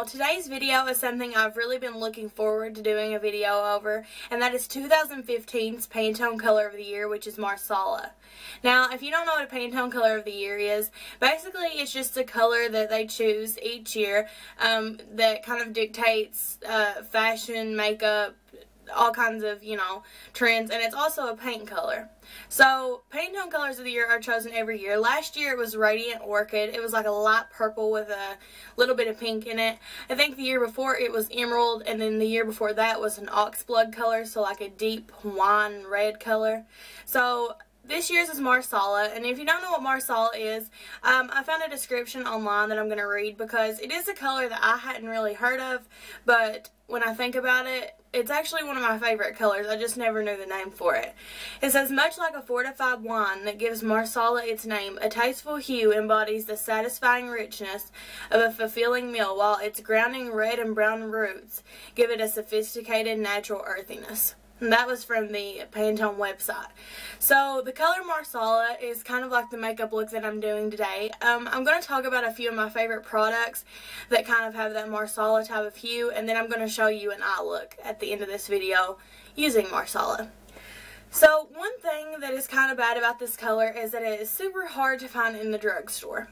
Today's video is something I've really been looking forward to doing a video over, and that is 2015's Pantone Color of the Year, which is Marsala. Now, if you don't know what a Pantone Color of the Year is, basically it's just a color that they choose each year that kind of dictates fashion, makeup, all kinds of, trends, and it's also a paint color. So, Pantone Colors of the Year are chosen every year. Last year it was Radiant Orchid. It was like a light purple with a little bit of pink in it. I think the year before it was Emerald, and then the year before that was an Oxblood color, so like a deep wine red color. So, this year's is Marsala, and if you don't know what Marsala is, I found a description online that I'm going to read because it is a color that I hadn't really heard of, but when I think about it, it's actually one of my favorite colors. I just never knew the name for it. It says, much like a fortified wine that gives Marsala its name, a tasteful hue embodies the satisfying richness of a fulfilling meal, while its grounding red and brown roots give it a sophisticated natural earthiness. And that was from the Pantone website. So, the color Marsala is kind of like the makeup look that I'm doing today. I'm going to talk about a few of my favorite products that kind of have that Marsala type of hue, and then I'm going to show you an eye look at the end of this video using Marsala. So, one thing that is kind of bad about this color is that it is super hard to find in the drugstore.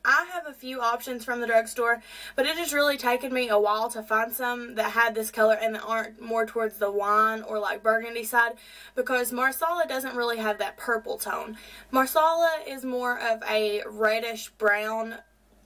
I have a few options from the drugstore, but it has really taken me a while to find some that had this color and that aren't more towards the wine or like burgundy side, because Marsala doesn't really have that purple tone. Marsala is more of a reddish brown,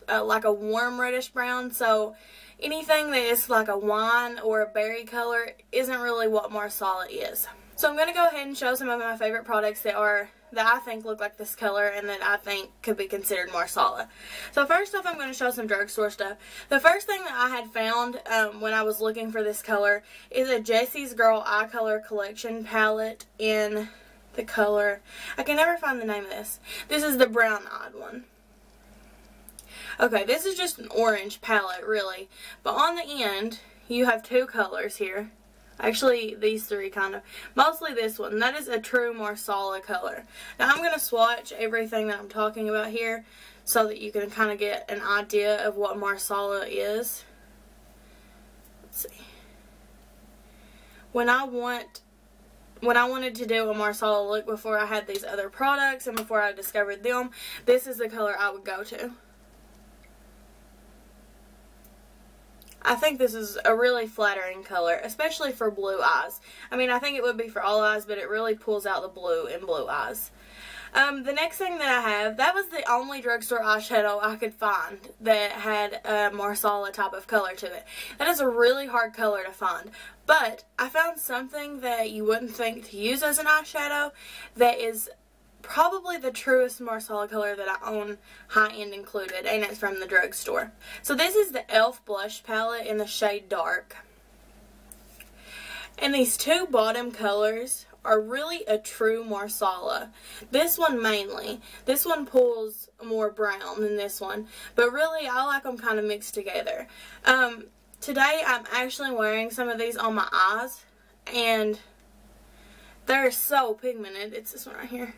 like a warm reddish brown, so anything that is like a wine or a berry color isn't really what Marsala is. So I'm going to go ahead and show some of my favorite products that I think look like this color and that I think could be considered Marsala. So first off, I'm going to show some drugstore stuff. The first thing that I had found when I was looking for this color is a Jessie's Girl Eye Color Collection palette in the color, I can never find the name of this. This is the brown-eyed one. Okay, this is just an orange palette, really. But on the end, you have two colors here. Actually, these three kind of. Mostly this one. That is a true Marsala color. Now, I'm going to swatch everything that I'm talking about here so that you can kind of get an idea of what Marsala is. Let's see. When I wanted to do a Marsala look before I had these other products and before I discovered them, this is the color I would go to. I think this is a really flattering color, especially for blue eyes. I mean, I think it would be for all eyes, but it really pulls out the blue in blue eyes. The next thing that I have, that was the only drugstore eyeshadow I could find that had a Marsala type of color to it. That is a really hard color to find. But I found something that you wouldn't think to use as an eyeshadow that is probably the truest Marsala color that I own, high-end included, and it's from the drugstore. So this is the e.l.f. blush palette in the shade Dark. And these two bottom colors are really a true Marsala. This one mainly. This one pulls more brown than this one, but really I like them kind of mixed together. Today I'm actually wearing some of these on my eyes, and they're so pigmented. It's this one right here.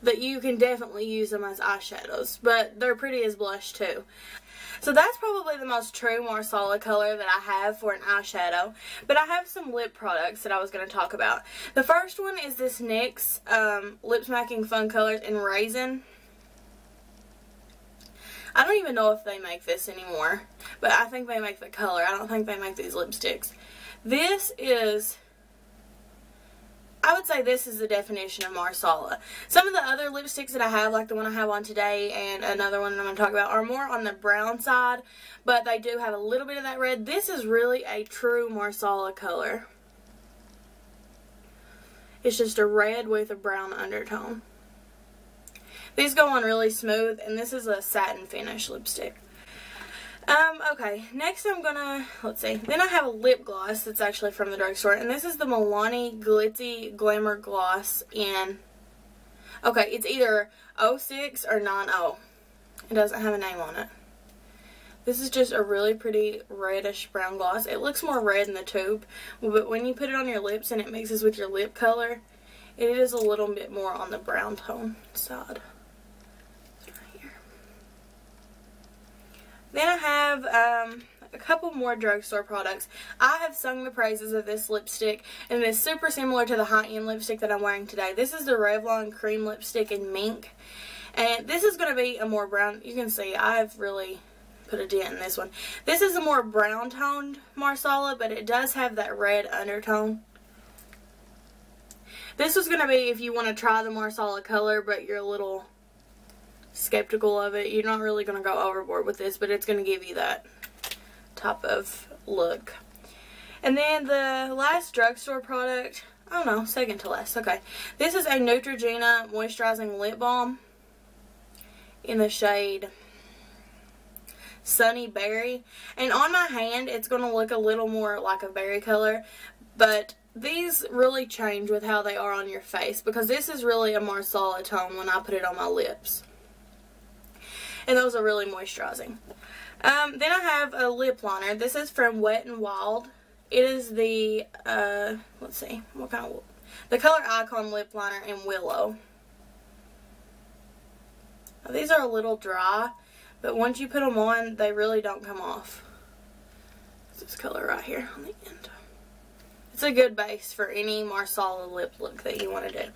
That you can definitely use them as eyeshadows, but they're pretty as blush too. So that's probably the most true Marsala color that I have for an eyeshadow, but I have some lip products that I was going to talk about. The first one is this NYX Lip Smacking Fun Colors in Raisin. I don't even know if they make this anymore, but I think they make the color. I don't think they make these lipsticks. This is I would say this is the definition of Marsala. Some of the other lipsticks that I have, like the one I have on today and another one that I'm going to talk about, are more on the brown side, but they do have a little bit of that red. This is really a true Marsala color. It's just a red with a brown undertone. These go on really smooth, and this is a satin finish lipstick. Okay, next I'm gonna, let's see, then I have a lip gloss that's actually from the drugstore, and this is the Milani Glitzy Glamour Gloss in, okay, it's either 06 or 90. It doesn't have a name on it. This is just a really pretty reddish brown gloss. It looks more red in the tube, but when you put it on your lips and it mixes with your lip color, it is a little bit more on the brown tone side. Then I have a couple more drugstore products. I have sung the praises of this lipstick, and it's super similar to the high-end lipstick that I'm wearing today. This is the Revlon Cream Lipstick in Mink, and this is going to be a more brown, you can see I've really put a dent in this one. This is a more brown-toned Marsala, but it does have that red undertone. This is going to be if you want to try the Marsala color, but you're a little skeptical of it. You're not really going to go overboard with this, but it's going to give you that type of look. And then the last drugstore product, oh no, second to last, okay. This is a Neutrogena Moisturizing Lip Balm in the shade Sunny Berry. And on my hand, it's going to look a little more like a berry color, but these really change with how they are on your face, because this is really a Marsala tone when I put it on my lips. And those are really moisturizing. Then I have a lip liner. This is from Wet n Wild. It is the, let's see, what kind of, the color Icon lip liner in Willow. Now, these are a little dry, but once you put them on, they really don't come off. This color right here on the end. It's a good base for any Marsala lip look that you want to do.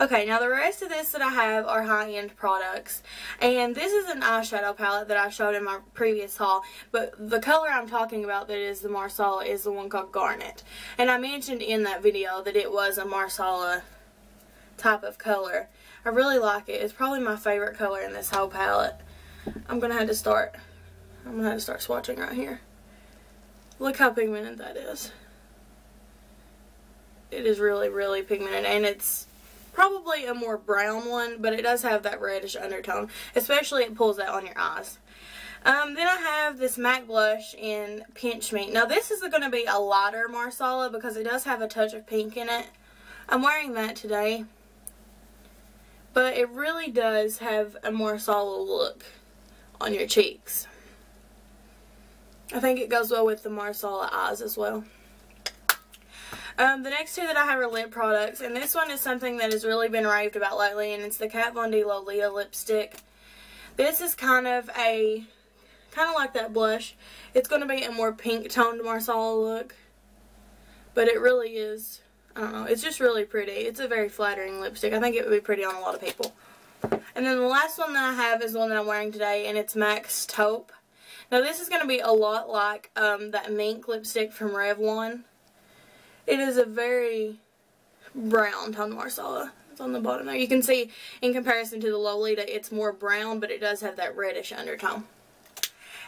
Okay, now the rest of this that I have are high-end products. And this is an eyeshadow palette that I showed in my previous haul. But the color I'm talking about that is the Marsala is the one called Garnet. And I mentioned in that video that it was a Marsala type of color. I really like it. It's probably my favorite color in this whole palette. I'm going to have to start swatching right here. Look how pigmented that is. It is really, really pigmented, and it's probably a more brown one, but it does have that reddish undertone, especially it pulls that on your eyes. Then I have this MAC blush in Pinch Me. Now this is going to be a lighter Marsala because it does have a touch of pink in it. I'm wearing that today, but it really does have a Marsala look on your cheeks. I think it goes well with the Marsala eyes as well. The next two that I have are lip products, and this one is something that has really been raved about lately, and it's the Kat Von D Lolita lipstick. This is kind of like that blush. It's going to be a more pink toned Marsala look, but it really is, I don't know, it's just really pretty. It's a very flattering lipstick. I think it would be pretty on a lot of people. And then the last one that I have is the one that I'm wearing today, and it's MAC's Taupe. Now this is going to be a lot like that Mink lipstick from Revlon. It is a very brown tone Marsala. It's on the bottom there. You can see in comparison to the Lolita, it's more brown, but it does have that reddish undertone.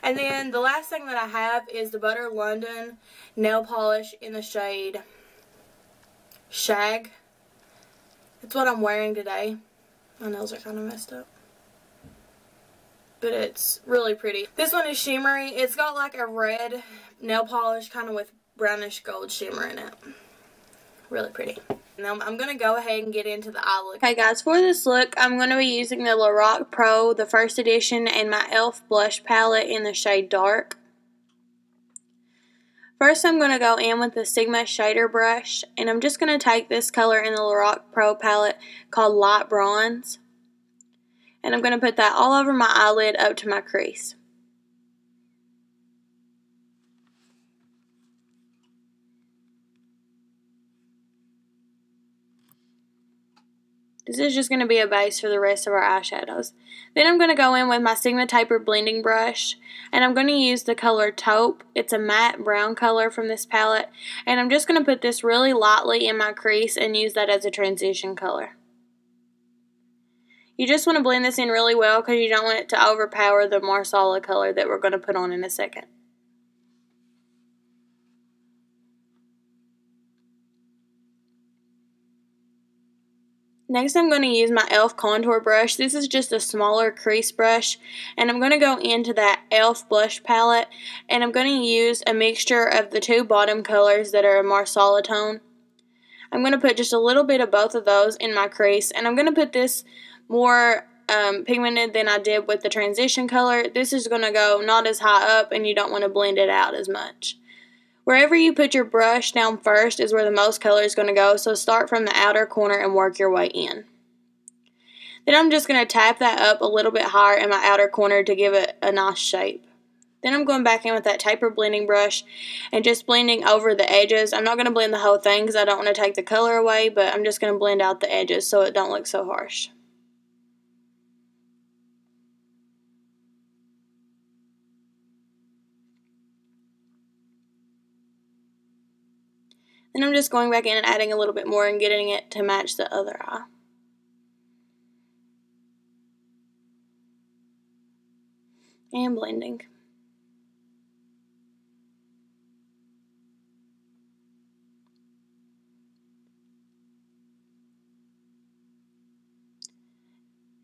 And then the last thing that I have is the Butter London nail polish in the shade Shag. It's what I'm wearing today. My nails are kind of messed up, but it's really pretty. This one is shimmery. It's got like a red nail polish kind of with brownish gold shimmer in it. Really pretty. Now I'm going to go ahead and get into the eye look. Okay guys, for this look, I'm going to be using the Lorac Pro, the first edition, and my e.l.f. blush palette in the shade Dark. First I'm going to go in with the Sigma shader brush, and I'm just going to take this color in the Lorac Pro palette called Light Bronze. And I'm going to put that all over my eyelid up to my crease. This is just going to be a base for the rest of our eyeshadows. Then I'm going to go in with my Sigma Taper blending brush, and I'm going to use the color Taupe. It's a matte brown color from this palette, and I'm just going to put this really lightly in my crease and use that as a transition color. You just want to blend this in really well because you don't want it to overpower the Marsala color that we're going to put on in a second. Next, I'm going to use my e.l.f. contour brush. This is just a smaller crease brush, and I'm going to go into that e.l.f. blush palette, and I'm going to use a mixture of the two bottom colors that are a Marsala tone. I'm going to put just a little bit of both of those in my crease, and I'm going to put this more pigmented than I did with the transition color. This is going to go not as high up, and you don't want to blend it out as much. Wherever you put your brush down first is where the most color is going to go, so start from the outer corner and work your way in. Then I'm just going to tap that up a little bit higher in my outer corner to give it a nice shape. Then I'm going back in with that taper blending brush and just blending over the edges. I'm not going to blend the whole thing because I don't want to take the color away, but I'm just going to blend out the edges so it don't look so harsh. Then I'm just going back in and adding a little bit more and getting it to match the other eye. And blending.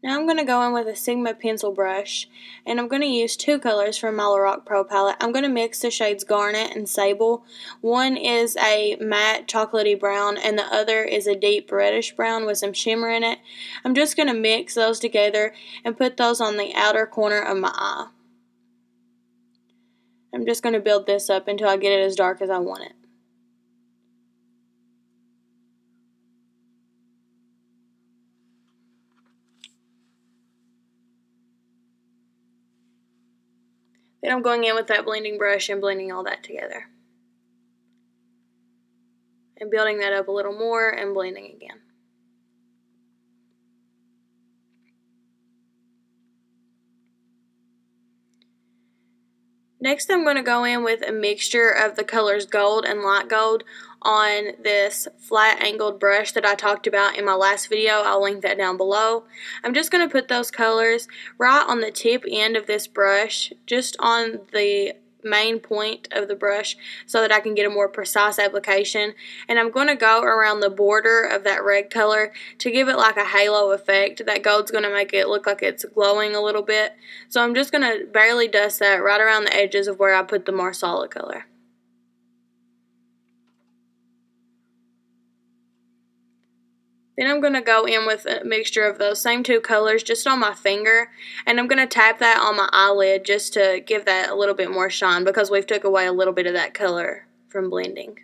Now I'm going to go in with a Sigma pencil brush, and I'm going to use two colors from my Lorac Pro palette. I'm going to mix the shades Garnet and Sable. One is a matte chocolatey brown, and the other is a deep reddish brown with some shimmer in it. I'm just going to mix those together and put those on the outer corner of my eye. I'm just going to build this up until I get it as dark as I want it. Then I'm going in with that blending brush and blending all that together. And building that up a little more and blending again. Next, I'm going to go in with a mixture of the colors gold and light gold on this flat angled brush that I talked about in my last video. I'll link that down below. I'm just going to put those colors right on the tip end of this brush, just on the main point of the brush so that I can get a more precise application, and I'm going to go around the border of that red color to give it like a halo effect. That gold's going to make it look like it's glowing a little bit, so I'm just going to barely dust that right around the edges of where I put the Marsala color. Then I'm going to go in with a mixture of those same two colors just on my finger, and I'm going to tap that on my eyelid just to give that a little bit more shine because we've took away a little bit of that color from blending.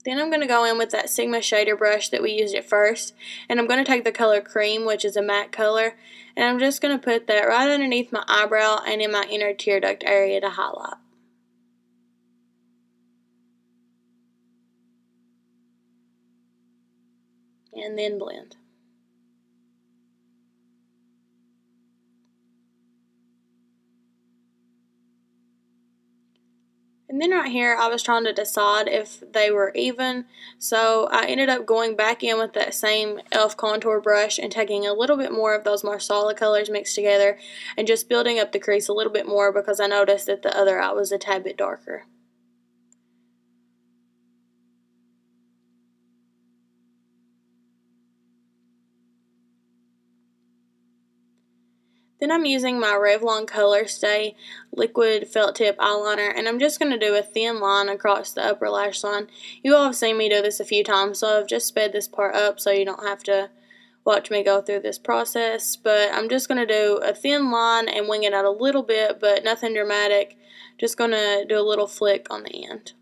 Then I'm going to go in with that Sigma shader brush that we used at first, and I'm going to take the color Cream, which is a matte color, and I'm just going to put that right underneath my eyebrow and in my inner tear duct area to highlight. And then blend. And then right here, I was trying to decide if they were even, so I ended up going back in with that same e.l.f. contour brush and taking a little bit more of those Marsala colors mixed together and just building up the crease a little bit more because I noticed that the other eye was a tad bit darker. Then I'm using my Revlon Color Stay liquid felt tip eyeliner, and I'm just going to do a thin line across the upper lash line. You all have seen me do this a few times, so I've just sped this part up so you don't have to watch me go through this process. But I'm just going to do a thin line and wing it out a little bit, but nothing dramatic. Just going to do a little flick on the end.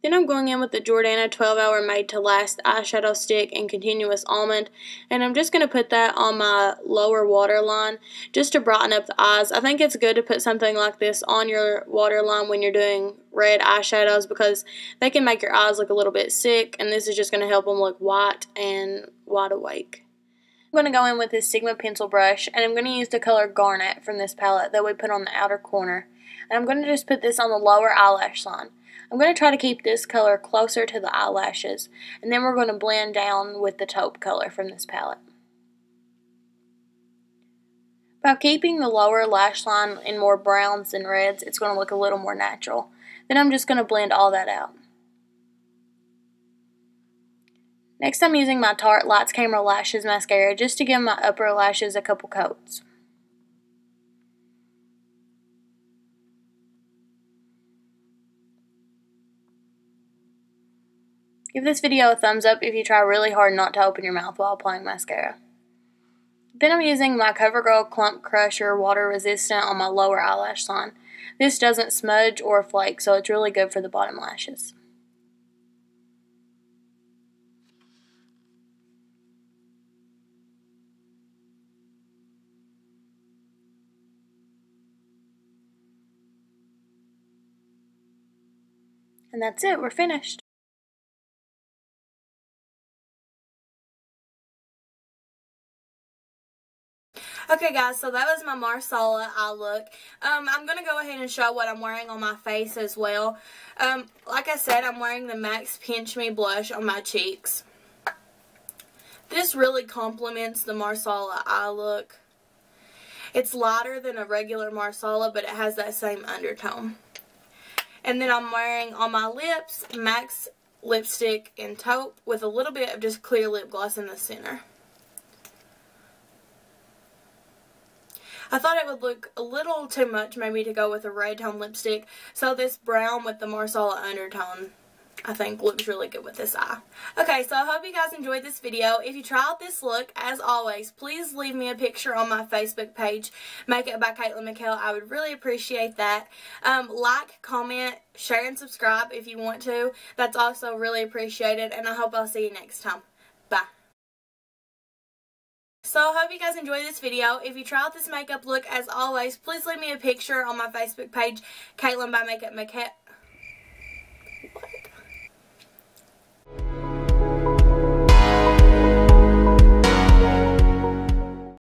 Then I'm going in with the Jordana 12-Hour Made to Last eyeshadow stick in Continuous Almond, and I'm just going to put that on my lower waterline just to brighten up the eyes. I think it's good to put something like this on your waterline when you're doing red eyeshadows because they can make your eyes look a little bit sick, and this is just going to help them look white and wide awake. I'm going to go in with this Sigma pencil brush, and I'm going to use the color Garnet from this palette that we put on the outer corner. And I'm going to just put this on the lower eyelash line. I'm going to try to keep this color closer to the eyelashes, and then we're going to blend down with the taupe color from this palette. By keeping the lower lash line in more browns than reds, it's going to look a little more natural. Then I'm just going to blend all that out. Next, I'm using my Tarte Lights Camera Lashes mascara just to give my upper lashes a couple coats. Give this video a thumbs up if you try really hard not to open your mouth while applying mascara. Then I'm using my CoverGirl Clump Crusher Water Resistant on my lower eyelash line. This doesn't smudge or flake, so it's really good for the bottom lashes. And that's it, we're finished. Okay guys, so that was my Marsala eye look. I'm going to go ahead and show what I'm wearing on my face as well. Like I said, I'm wearing the Max Pinch Me blush on my cheeks. This really complements the Marsala eye look. It's lighter than a regular Marsala, but it has that same undertone. And then I'm wearing on my lips Max lipstick in taupe with a little bit of just clear lip gloss in the center. I thought it would look a little too much maybe to go with a red tone lipstick, so this brown with the Marsala undertone I think looks really good with this eye. Okay, so I hope you guys enjoyed this video. If you try out this look, as always, please leave me a picture on my Facebook page, Make It by Caitlin McHale. I would really appreciate that. Like, comment, share, and subscribe if you want to. That's also really appreciated, and I hope I'll see you next time. Bye. So I hope you guys enjoyed this video. If you try out this makeup look, as always, please leave me a picture on my Facebook page, Caitlin by Make It McHale.